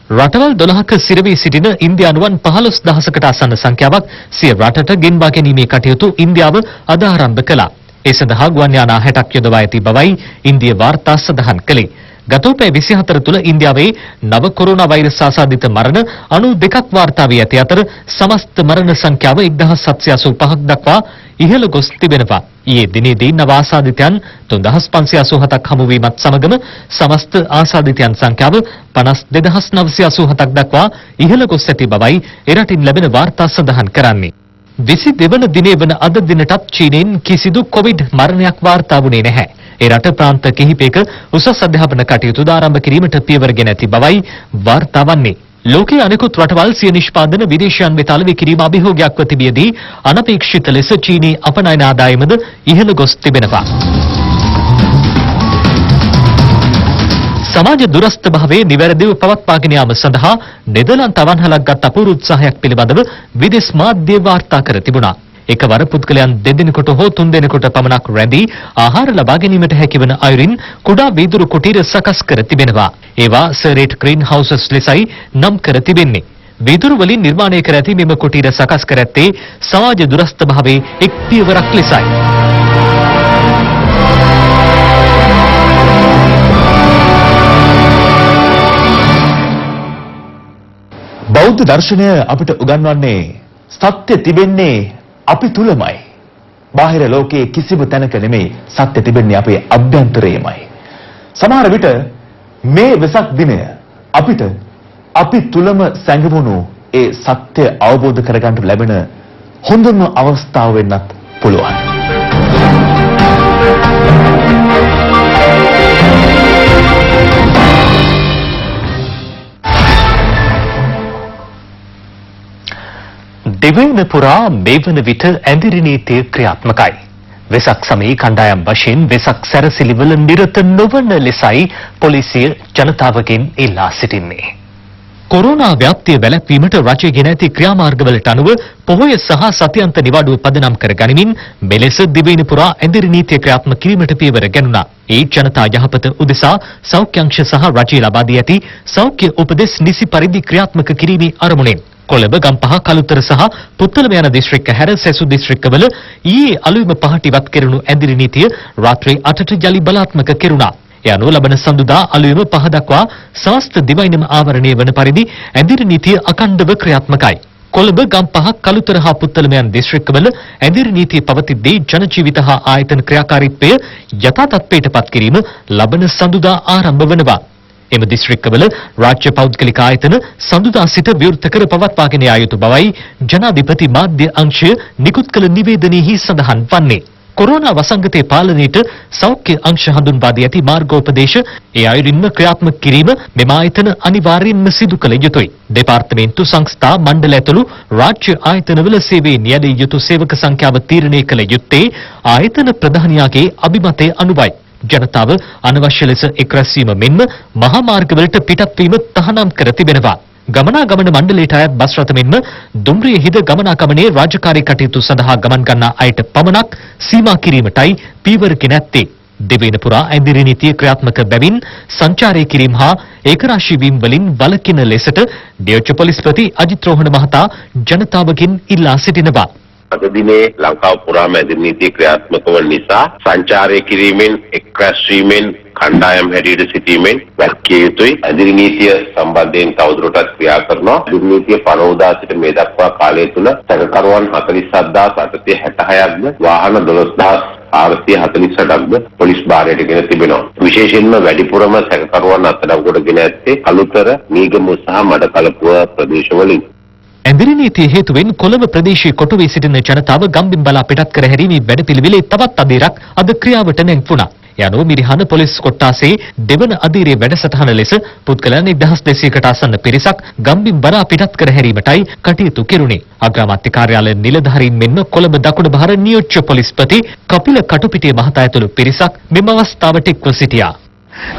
රටවල් 12ක සිරවී සිටින ඉන්දියානුවන් 15000කට ආසන්න සංඛ්‍යාවක් සිය රටට ගෙන්වා ගැනීමේ කටයුතු ඉන්දියාව අද ආරම්භ කළා. ඒ සඳහා ගුවන් යානා 60ක් යොදවා ඇති බවයි ඉන්දිය වාර්තා සඳහන් කළේ. ගත පැය 24 තුළ ඉන්දියාවේ නව කොරෝනා වෛරස් ආසාදිත මරණ 92ක් වාර්තා වී ඇති අතර සමස්ත මරණ සංඛ්‍යාව 1785ක් දක්වා ඉහළ ගොස් තිබෙනවා. ඊයේ දිනේදී නව ආසාදිතයන් 3587ක් හමු වීමත් සමගම සමස්ත ආසාදිතයන් සංඛ්‍යාව 52987ක් දක්වා ඉහළ ගොස් ඇති බවයි එරටින් ලැබෙන වාර්තා සඳහන් කරන්නේ. 22 වන දිනේ වන අද දිනටත් චීනෙන් කිසිදු කොවිඩ් මරණයක් වාර්තා වුණේ නැහැ. ඒ රට ප්‍රාන්ත කිහිපයක උසස් අධ්‍යාපන කටයුතු ආරම්භ කිරීමට පියවරගෙන ඇති බවයි වාර්තා වන්නේ. ලෝකයේ අනෙකුත් රටවල් සිය නිෂ්පාදන විදේශයන් වෙත අලෙවි කිරීම අභියෝගයක්ව තිබියදී අනපේක්ෂිත ලෙස චීනී අපනයන ආදායමද ඉහළ ගොස් තිබෙනවා. සමාජ දුරස්ථ භාවයේ නිවැරදිව පවත්වාගෙන යාම සඳහා නෙදර්ලන්ත අවන්හලක් ගත් අපූර්ව උත්සාහයක් පිළිබඳව විදේශ මාධ්‍ය වාර්තා කර තිබුණා. එකවර පුද්ගලයන් දෙදෙනෙකුට හෝ තුන්දෙනෙකුට පමණක් රැඳී ආහාර ලබා ගැනීමට හැකිවන අයුරින් කුඩා වීදුරු කුටීර සකස් කර තිබෙනවා. ඒවා සර්ේට් ග්‍රීන් හවුසස් ලෙසයි නම් කර තිබෙන්නේ. වීදුරු වලින් නිර්මාණය කර ඇති මෙම කුටීර සකස් කර ඇත්තේ සමාජ දුරස්ථ භාවයේ එක් පියවරක් ලෙසයි. බෞද්ධ දර්ශනය අපිට උගන්වන්නේ සත්‍ය තිබෙන්නේ අපි තුලමයි. බාහිර ලෝකයේ කිසිම තැනක නෙමෙයි සත්‍ය තිබෙන්නේ අපේ අභ්‍යන්තරයේමයි. සමහර විට මේ වෙසක් දිනය අපිට අපි තුලම සැඟවුණු ඒ සත්‍ය අවබෝධ කරගන්න ලැබෙන හොඳම අවස්ථාව වෙන්නත් පුළුවන්. දෙවන පුරා මේ වන විට ඇඳිරි නීතිය ක්‍රියාත්මකයි. වෙසක් සමයේ කණ්ඩායම් වශයෙන් වෙසක් සැරසිලිවල නිරත නොවන ලෙසයි පොලිසිය ජනතාවගෙන් ඉල්ලා සිටින්නේ. කොරෝනා ව්‍යාප්තිය වැළැක්වීමට රජය ගෙන ඇති ක්‍රියාමාර්ගවලට අනුව පොහොය සහ සතියන්ත නිවාඩුව පදනම් කර ගනිමින් මෙලෙස දිවයින පුරා ඇඳිරි නීතිය ක්‍රියාත්මක කිරීමට පියවර ගැනුණා. ඒ ජනතා යහපත උදෙසා සෞඛ්‍ය අංශ සහ රජය ලබා දී ඇති සෞඛ්‍ය උපදෙස් නිසි පරිදි ක්‍රියාත්මක කිරීමේ අරමුණෙන් කොළඹ ගම්පහ කළුතර සහ පුත්තලම යන දිස්ත්‍රික්ක හැර සෙසු දිස්ත්‍රික්කවල ඊයේ අලුයම පහට ඉවත් කෙරුණු ඇඳිරි නීතිය රාත්‍රී 8ට ජලි බලාත්මක කෙරුණා. ඒ අනුව ලබන සඳුදා අලුයම 5 දක්වා සමස්ත දිවයිනම ආවරණය වන පරිදි ඇඳිරි නීතිය අඛණ්ඩව ක්‍රියාත්මකයි. කොළඹ ගම්පහ කළුතර හා පුත්තලම යන දිස්ත්‍රික්කවල ඇඳිරි නීතිය පවතිද්දී ජන ජීවිත හා ආයතන ක්‍රියාකාරීත්වය යථා තත්ත්වයට පත් කිරීම ලබන සඳුදා ආරම්භ වනවා. එම දිස්ත්‍රික්කවල රාජ්‍ය පෞද්ගලික ආයතන සඳුදා සිට විවෘත කර පවත්වාගෙන යා යුතු බවයි ජනාධිපති මාධ්‍ය අංශය නිකුත් කළ නිවේදනයෙහි සඳහන් වන්නේ. කොරෝනා වසංගතයේ පාලනයට සෞඛ්‍ය අංශ හඳුන්වා දී ඇති මාර්ගෝපදේශ ඒ අයුරින්ම ක්‍රියාත්මක කිරීම මෙම ආයතන අනිවාර්යයෙන්ම සිදු කළ යුතුයි. දෙපාර්තමේන්තු සංස්ථා මණ්ඩල ඇතුළු රාජ්‍ය ආයතනවල සේවයේ නියැලිය යුතු සේවක සංඛ්‍යාව තීරණය කළ යුත්තේ ආයතන ප්‍රධානියාගේ අභිමතය අනුවයි. ජනතාව අනවශ්‍ය ලෙස එක් රැස්වීම මෙන්ම මහා මාර්ගවලට පිටත් වීම තහනම් කර තිබෙනවා. ගමනාගමන මණ්ඩලයට අයත් බස් රථ මෙන්ම දුම්රිය හිද ගමනාගමනයේ රාජකාරී කටයුතු සඳහා ගමන් ගන්නා අයට පමණක් සීමා කිරීමටයි පියවර ගෙන ඇත්තේ. දෙවන පුරා ඇඳිරි නීතිය ක්‍රියාත්මක බැවින් සංචාරය කිරීම හා ඒකරාශී වීම වලින් වළකින ලෙසට නියෝජ්‍ය පොලිස්පති අජිත් රෝහණ මහතා ජනතාවගෙන් ඉල්ලා සිටිනවා. අද දිනේ ලංකාව පුරාම ඇඳිරි නීතිය ක්‍රියාත්මක වන නිසා සංචාරය කිරීමෙන් එක් රැස්වීමෙන් කණ්ඩායම් හැටියට සිටීමෙන් වැළකී යුතුයි. ඇඳිරි නීතිය සම්බන්ධයෙන් තවදුරටත් ක්‍රියා කරනවා. ඇඳිරි නීතිය පනවදා සිට මේ දක්වා කාලය තුල සැකකරුවන් 47866ක්ද වාහන 12448ක්ද පොලිස් භාරයට ගෙන තිබෙනවා. විශේෂයෙන්ම වැඩිපුරම සැකකරුවන් අත්අඩංගුවට ගෙන ඇත්තේ කළුතර, මීගමුව සහ මඩකලපුව ප්‍රදේශවලින්. ඇඳිරි නීතිය හේතුවෙන් කොළඹ ප්‍රදේශයේ කොටුවේ සිටින ජනතාව ගම්බිම් බලා පිටත් කර හැරීමේ වැඩපිළිවෙලේ තවත් අදියරක් අද ක්‍රියාවට නැංවුණා. යනෝ මිරිහන පොලිස් කොට්ටාසේ දෙවන අදියරේ වැඩසටහන ලෙස පුද්ගලයන් 1200කට ආසන්න පිරිසක් ගම්බිම් බලා පිටත් කර හැරීමටයි කටයුතු කෙරුණේ. අග්‍රාමාත්‍ය කාර්යාලය නිලධාරීන් මෙන්ම කොළඹ දකුණු බහර නියෝජ්‍ය පොලිස්පති කපිල කටුපිටිය මහතා ඇතුළු පිරිසක් මෙම අවස්ථාවට එක්ව සිටියා.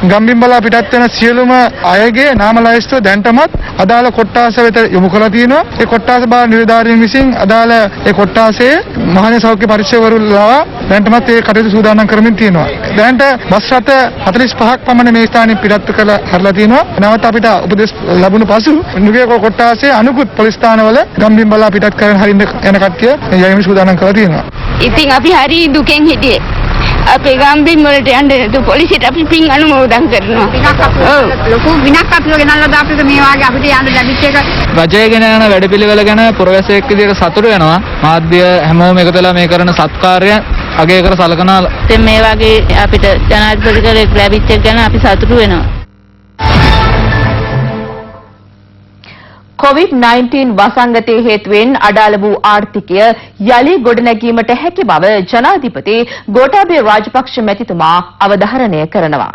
ගම්බිම් බලා පිටත් වෙන සියලුම අයගේ නාම ලයිස්තුව දැන්ටමත් අදාළ කොට්ටාස වෙත යොමු කරලා තියෙනවා. ඒ කොට්ටාස බාර නිලධාරීන් විසින් අදාළ ඒ කොට්ටාසේ මහජන සෞඛ්‍ය පරීක්ෂකවරු ලවා දැන්ටමත් ඒ කටයුතු සූදානම් කරමින් තියෙනවා. දැනට බස් රථ 45ක් පමණ මේ ස්ථානයේ පිටත් කරලා හරලා තියෙනවා. නැවත අපිට උපදෙස් ලැබුණු පසු නුගේ කොට්ටාසේ අනුකුත් පොලිස් ස්ථානවල ගම්බිම් බලා පිටත් කරන හරින්න යන කට්ටිය යැවීම සූදානම් කරලා තියෙනවා. ඉතින් අපි හරි දුකෙන් හිටියේ. අපේ ගම්බිම් වලට යන්න පොලිසියට අපි පින් අනුමෝදන් කරනවා. ලොකු විනක් අපිව ගෙනල්ලා දාපිට මේ වාගේ අපිට යන්න ලැබිච්ච එක රජය ගෙන යන වැඩපිළිවෙල ගැන පුරවැසියෙක් විදිහට සතුටු වෙනවා. මාධ්‍ය හැමෝම එකතුලා මේ කරන සත්කාරය අගය කර සලකනවා. ඉතින් මේ වාගේ අපිට ජනාධිපතිවරයෙක් ලැබිච්ච එක ගැන අපි සතුටු වෙනවා. COVID-19 වසංගතයේ හේතුවෙන් අඩාල වූ ආර්ථිකය යලි ගොඩනැගීමට හැකි බව ජනාධිපති ගෝඨාභය රාජපක්ෂ මැතිතුමා අවධාරණය කරනවා.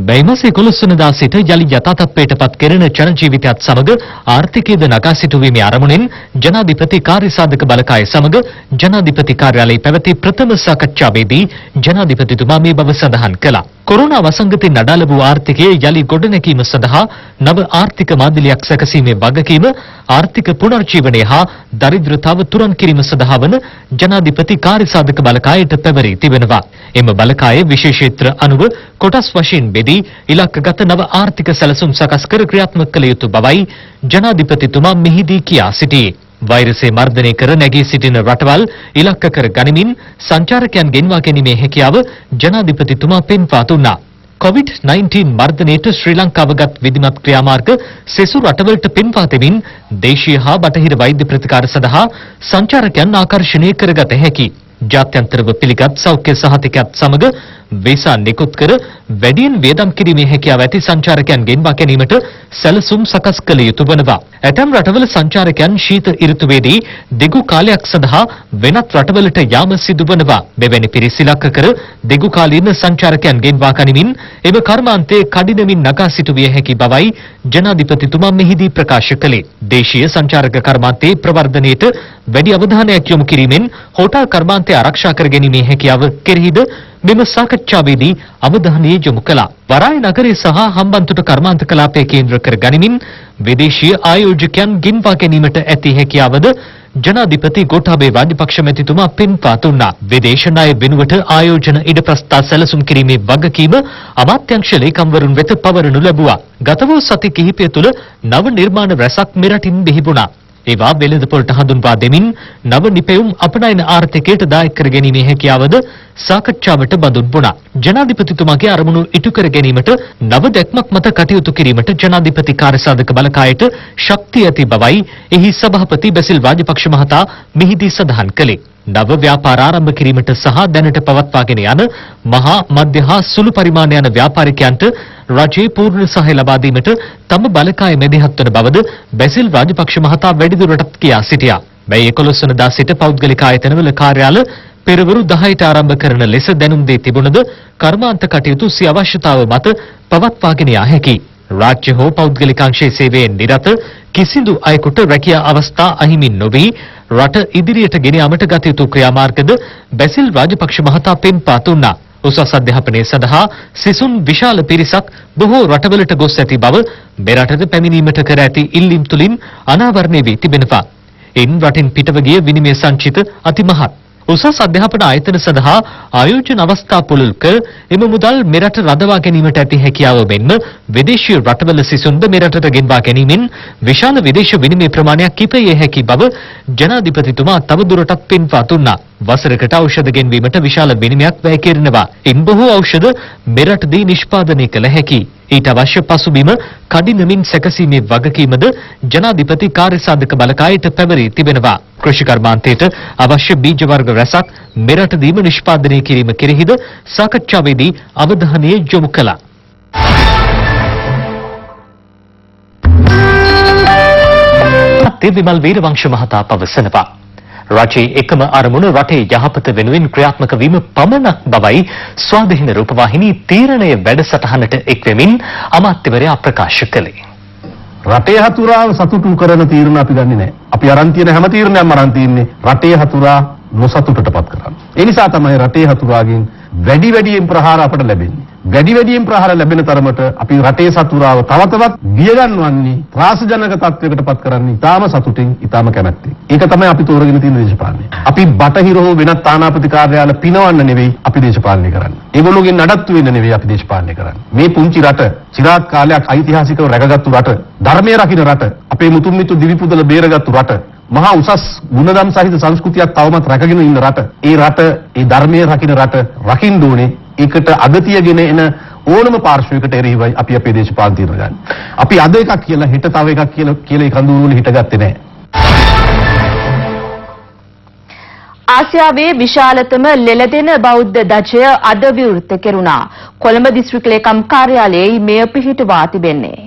මේ මාසේ 11 වෙනිදා සිට යලි යථාතත්ත්වයට පත් කෙරෙන ජන ජීවිතයත් සමග ආර්ථිකයේද නගා සිටුවීමේ අරමුණෙන් ජනාධිපති කාර්යසාධක බලකාය සමග ජනාධිපති කාර්යාලයේ පැවති ප්‍රථම සාකච්ඡාවේදී ජනාධිපතිතුමා මේ බව සඳහන් කළා. කොරෝනා වසංගතයෙන් අඩාල වූ ආර්ථිකයේ යලි ගොඩනැගීම සඳහා නව ආර්ථික මාදිලියක් සැකසීමේ වගකීම ආර්ථික පුනර්ජීවනය හා දරිද්‍රතාව තුරන් කිරීම සඳහා වන ජනාධිපති කාර්යසාධක බලකායට පැවරී තිබෙනවා. එම බලකායේ විශේෂේත්‍ර අනුව කොටස් වශයෙන් බෙදී ඉලක්කගත නව ආර්ථික සැලසුම් සකස් කර ක්‍රියාත්මක කළ යුතු බවයි ජනාධිපතිතුමා මෙහිදී කියා සිටියේ. වෛරසය මර්ධනය කර නැගී සිටින රටවල් ඉලක්ක කර ගනිමින් සංචාරකයන් ගෙන්වා ගැනීමේ හැකියාව ජනාධිපතිතුමා පෙන්වා දුන්නා. COVID-19 මර්ධනයට ශ්‍රී ලංකාවගත් විධිමත් ක්‍රියාමාර්ග සෙසු රටවලට පෙන්වා දෙමින් දේශීය හා බටහිර වෛද්‍ය ප්‍රතිකාර සඳහා සංචාරකයන් ආකර්ෂණය කරගත හැකි. ජාත්‍යන්තරව පිළිගත් සෞඛ්‍ය සහතිකයත් සමග වීසා නිකුත් කර වැඩියෙන් වියදම් කිරීමේ හැකියාව ඇති සංචාරකයන් ගෙන්වා ගැනීමට සැලසුම් සකස් කළ යුතු වනවා. ඇතැම් රටවල සංචාරකයන් ශීත ඍතුවේදී දිගු කාලයක් සඳහා වෙනත් රටවලට යාම සිදු වනවා. මෙවැනි පිරිස් ඉලක්ක කර දිගු කාලීන සංචාරකයන් ගෙන්වා ගනිමින් එම කර්මාන්තයේ කඩිනමින් නගා සිටුවිය හැකි බවයි ජනාධිපතිතුමා මෙහිදී ප්‍රකාශ කළේ. දේශීය සංචාරක කර්මාන්තයේ ප්‍රවර්ධනයට වැඩි අවධානයක් යොමු කිරීමෙන් හෝටල් කර්මාන්තය ආරක්ෂා කර ගැනීමේ හැකියාව කෙරෙහිද මෙම සාකච්ඡාවේදී අවධානය යොමු කළා. වරාය නගරයේ සහ හම්බන්තොට කර්මාන්ත කලාපය කේන්ද්‍ර කර ගනිමින් විදේශීය ආයෝජකයන් ගෙන්වා ගැනීමට ඇති හැකියාවද ජනාධිපති ගෝඨාභය රාජපක්ෂ මැතිතුමා පෙන්වා දුන්නා. විදේශ ණය වෙනුවට ආයෝජන ඉඩ ප්‍රස්ථා සැලසුම් කිරීමේ වගකීම අමාත්‍යාංශ ලේකම්වරුන් වෙත පවරනු ලැබුවා. ගත වූ සති කිහිපය තුළ නව නිර්මාණ රැසක් මෙරටින් බිහිවුණා. ඒවා වෙළඳපොළට හඳුන්වා දෙමින් නව නිපැයුම් අපනයන ආර්ථිකයට දායක කර ගැනීමේ හැකියාවද සාකච්ඡාවට බඳුන් වුණා. ජනාධිපතිතුමාගේ අරමුණු ඉටු කර ගැනීමට නව දැක්මක් මත කටයුතු කිරීමට ජනාධිපති කාර්යසාධක බලකායට ශක්තිය ඇති බවයි එහි සභාපති බැසිල් රාජපක්ෂ මහතා මෙහිදී සඳහන් කළේ. නව ව්‍යාපාර ආරම්භ කිරීමට සහ දැනට පවත්වාගෙන යන මහා මධ්‍ය හා සුළු පරිමාණ යන ව්‍යාපාරිකයන්ට රජයේ පූර්ණ සහාය ලබා දීමට තම බලකාය මැදිහත් වන බවද බැසිල් රාජපක්ෂ මහතා වැඩිදුරටත් කියා සිටියා. මේ 11 වෙනිදා සිට පෞද්ගලික ආයතනවල කාර්යාල පෙරවරු 10ට ආරම්භ කරන ලෙස දැනුම් දී තිබුණද කර්මාන්ත කටයුතු සිය අවශ්‍යතාව මත පවත්වාගෙන යා හැකියි. රාජ්‍ය හෝ පෞද්ගලික අංශයේ සේවයෙන් නිරත කිසිදු අයෙකුට රැකියා අවස්ථා අහිමි නොවි රට ඉදිරියට ගෙන යාමට ගත යුතු ක්‍රියාමාර්ගද බැසිල් රාජපක්ෂ මහතා පෙන්වා දුන්නා. උසස් අධ්‍යාපනය සඳහා සිසුන් විශාල පිරිසක් බොහෝ රටවලට ගොස් ඇති බව මෙරටට පැමිණීමට කර ඇති ඉල්ලීම් තුලින් අනාවරණය වී තිබෙනවා. ඉන් රටින් පිටව ගිය විනිමය සංචිත අතිමහත්. උසස් අධ්‍යාපන ආයතන සඳහා ආයෝජන අවස්ථා පුළුල් කර එම මුදල් මෙරට රඳවා ගැනීමට ඇති හැකියාව මෙන්ම විදේශීය රටවල සිසුන්ද මෙරටට ගෙන්වා ගැනීමෙන් විශාල විදේශ විනිමය ප්‍රමාණයක් ඉපැයිය හැකි බව ජනාධිපතිතුමා තවදුරටත් පෙන්වා දුන්නා. වසරකට ඖෂධ ගෙන්වීමට විශාල විනිමයක් වැය කෙරෙනවා. ඉන් බොහෝ ඖෂධ මෙරටදී නිෂ්පාදනය කළ හැකියි. ඊට අවශ්‍ය පසුබිම කඩිනමින් සැකසීමේ වගකීමද ජනාධිපති කාර්යසාධක බලකායට පැවරී තිබෙනවා. කෘෂි කර්මාන්තයට අවශ්‍ය බීජ වර්ග රැසක් මෙරටදීම නිෂ්පාදනය කිරීම කෙරෙහිද සාකච්ඡාවේදී අවධානය යොමු කළා. අමාත්‍ය විමල් වීරවංශ මහතා පවසනවා. රජයේ එකම අරමුණ රටේ යහපත වෙනුවෙන් ක්‍රියාත්මක වීම පමණක් බවයි ස්වාධීන රූපවාහිනී තීරණය වැඩසටහනට එක්වෙමින් අමාත්‍යවරයා ප්‍රකාශ කළේ. රටේ හතුරාව සතුටු කරන තීරණ අපි ගන්නෙ නැහැ. අපි අරන් තියෙන හැම තීරණයක්ම අරන් තින්නේ රටේ හතුරා නොසතුටටපත් කරන්න. ඒ නිසා තමයි රටේ හතුරාගෙන් වැඩියෙන් ප්‍රහාර අපට ලැබෙන්නේ. වැඩියෙන් ප්‍රහාර ලැබෙන තරමට අපි රටේ සතුරාව තව තවත් බිය ගන්නවන්නේ ත්‍රාසජනක තත්වයකටපත් කරන්නේ ඊටාම සතුටින් ඊටාම කැමැත්තෙන්. ඒක තමයි අපි තෝරගෙන තියෙන දේශපාලනය. අපි බටහිර හෝ වෙනත් තානාපති කාර්යාල පිනවන්න නෙවෙයි අපි දේශපාලනය කරන්නේ. ඒගොල්ලෝගෙන් නඩත්තු වෙන්න නෙවෙයි අපි දේශපාලනය කරන්නේ. මේ පුංචි රට চিරාත් කාලයක් ඓතිහාසිකව රැකගත්තු රට, ධර්මයේ රකින්න රට, අපේ මුතුන් මිතු දිවි පුදල බේරගත්තු රට, මහා උසස් ගුණධම් සහිත සංස්කෘතියක් තවමත් රැකගෙන ඉන්න රට. ඒ රට, ඒ ධර්මයේ රකින්න රට රකින්න ඕනේ. ඒකට අගතියගෙන එන ඕනම පාර්ශ්වයකට එරෙහිවයි අපි අපේ දේශපාලන තීරණ ගන්න. අපි අද එකක් කියලා හෙට තව එකක් කියලා ඒ කඳවුරු වල හිටගත්තේ නැහැ. ආසියාවේ විශාලතම ලෙලදෙන බෞද්ධ ධජය අද විවෘත කෙරුණා. කොළඹ දිස්ත්‍රික් ලේකම් කාර්යාලයේ මෙය පිහිටුවා තිබෙන්නේ.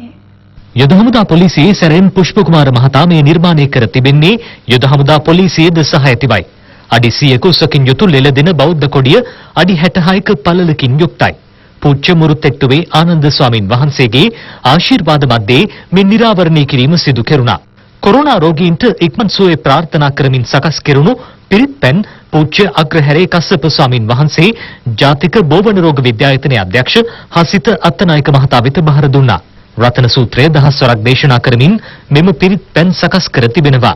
යුද හමුදා පොලිසියේ සැරෙන් පුෂ්පකුමාර මහතා මේ නිර්මාණය කර තිබෙන්නේ යුද හමුදා පොලිසියේද සහාය තිබයි. අඩි 100ක උසකින් යුතු ලෙලදෙන බෞද්ධ කොඩිය අඩි 66ක පළලකින් යුක්තයි. පූජ්‍ය මුරුතෙට්ටුවේ ආනන්ද ස්වාමින් වහන්සේගේ ආශිර්වාද මැද්දේ මේ නිරාවරණය කිරීම සිදු කෙරුණා. කොරෝනා රෝගීන්ට ඉක්මන් සුවය ප්‍රාර්ථනා කරමින් සකස් කෙරුණු පිරිත් පැන් පූජ්‍ය අග්‍රහැරේ කස්සප ස්වාමින් වහන්සේ ජාතික බෝවන රෝග විද්‍යායතනයේ අධ්‍යක්ෂ හසිත අත්තනායක මහතා වෙත බහර දුන්නා. රතන සූත්‍රය දහස්වරක් දේශනා කරමින් මෙම පිරිත් පැන් සකස් කර තිබෙනවා.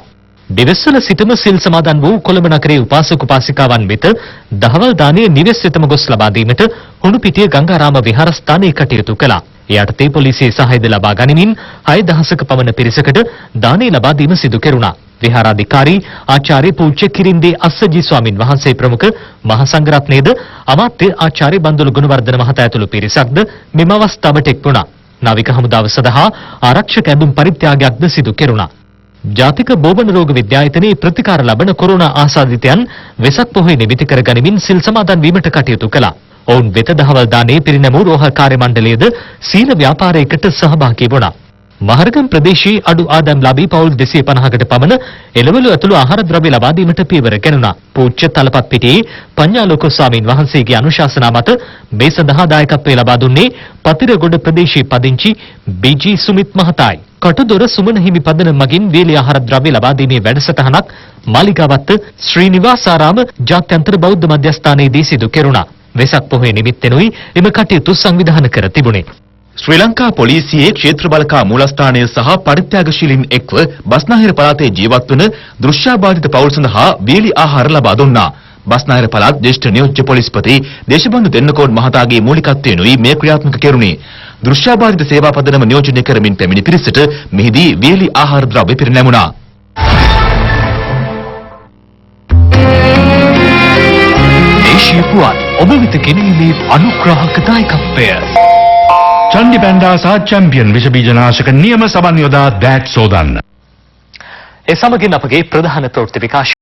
දිවස්වල සිටම සිල් සමාදන් වූ කොළඹ නගරයේ උපාසක උපාසිකාවන් වෙත දහවල් දානය නිවෙස් වෙතම ගොස් ලබා දීමට හුණුපිටිය ගංගාරාම විහාරස්ථානයේ කටයුතු කළා. ඒ යටතේ පොලිසිය සහායද ලබා ගනිමින් 6000ක පමණ පිරිසකට දානය ලබා දීම සිදු කෙරුණා. විහාරාධිකාරී ආචාර්ය පූජ්‍ය කිරින්දේ අස්සජි ස්වාමින් වහන්සේ ප්‍රමුඛ මහා සංඝරත්නයේද අමාත්‍ය ආචාර්ය බන්දුල ගුණවර්ධන මහතා ඇතුළු පිරිසක්ද මෙම අවස්ථාවට එක් වුණා. නාවික හමුදාව සඳහා ආරක්ෂක ඇඳුම් පරිත්‍යාගයක්ද සිදු කෙරුණා. ජාතික බෝවන රෝග විද්‍යායතනයේ ප්‍රතිකාර ලබන කොරෝනා ආසාදිතයන් වෙසක් පොහොය නිමිති කර ගනිමින් සිල් සමාදන් වීමට කටයුතු කළා. ඔවුන් වෙත දහවල් දානයේ පිරිනැමූ රෝහ කාර්ය මණ්ඩලයේද සීල ව්‍යාපාරයකට සහභාගී වුණා. මහරගම් ප්‍රදේශයේ අඩු ආදායම්ලාභී පවුල් 250කට පමණ එළවලු ඇතුළු ආහාර ද්‍රව්‍ය ලබා දීමට පියවර ගන්නවා. පූජ්‍ය තලපත් පිටියේ පඤ්ඤාලෝක ස්වාමින් වහන්සේගේ අනුශාසනා මත මේ සඳහා දායකත්වය ලබා දුන්නේ පතිරගොඩ ප්‍රදේශයේ පදිංචි බීජී සුමිත් මහතායි. කටුදොර සුමන හිමි පදනම මගින් වේලි ආහාර ද්‍රව්‍ය ලබා දීමේ වැඩසටහනක් මාලිගාවත්ත ශ්‍රී නිවාසාරාම ජාත්‍යන්තර බෞද්ධ මධ්‍යස්ථානයේදී සිදු කෙරුණා. වෙසක් පොහොය නිමිත්තෙනුයි එම කටයුතු සංවිධානය කර තිබුණේ. ශ්‍රී ලංකා පොලිසියේ ක්ෂේත්‍ර බලකා මූලස්ථානය සහ පරිත්‍යාගශීලීන් එක්ව බස්නාහිර පළාතේ ජීවත් වන දෘශ්‍යාබාධිත පවුල් සඳහා වේලි ආහාර ලබා දුන්නා. බස්නාහිර පළාත් ජ්‍යෙෂ්ඨ නියෝජ්‍ය පොලිස්පති දේශබන්දු දෙන්නකෝන් මහතාගේ මූලිකත්වයෙනුයි මේ ක්‍රියාත්මක කෙරුණේ. දෘශ්‍යාබාධිත සේවා පදනම නියෝජනය කරමින් පැමිණි පිරිසට මෙහිදී වේලි ආහාර ද්‍රව්‍ය පිරිනැමුණා. දේශීය පුවත් ඔබ වෙත ගෙනීමේ අනුග්‍රාහක දායකත්වය. චණ්ඩි පැන්ඩාසා චැම්පියන් විෂ බීජනාශක නියම සබන් යොදා දෑත් සෝදන්න. ඒ සමගින් අපගේ ප්‍රධාන ප්‍රවෘත්ති විකාශය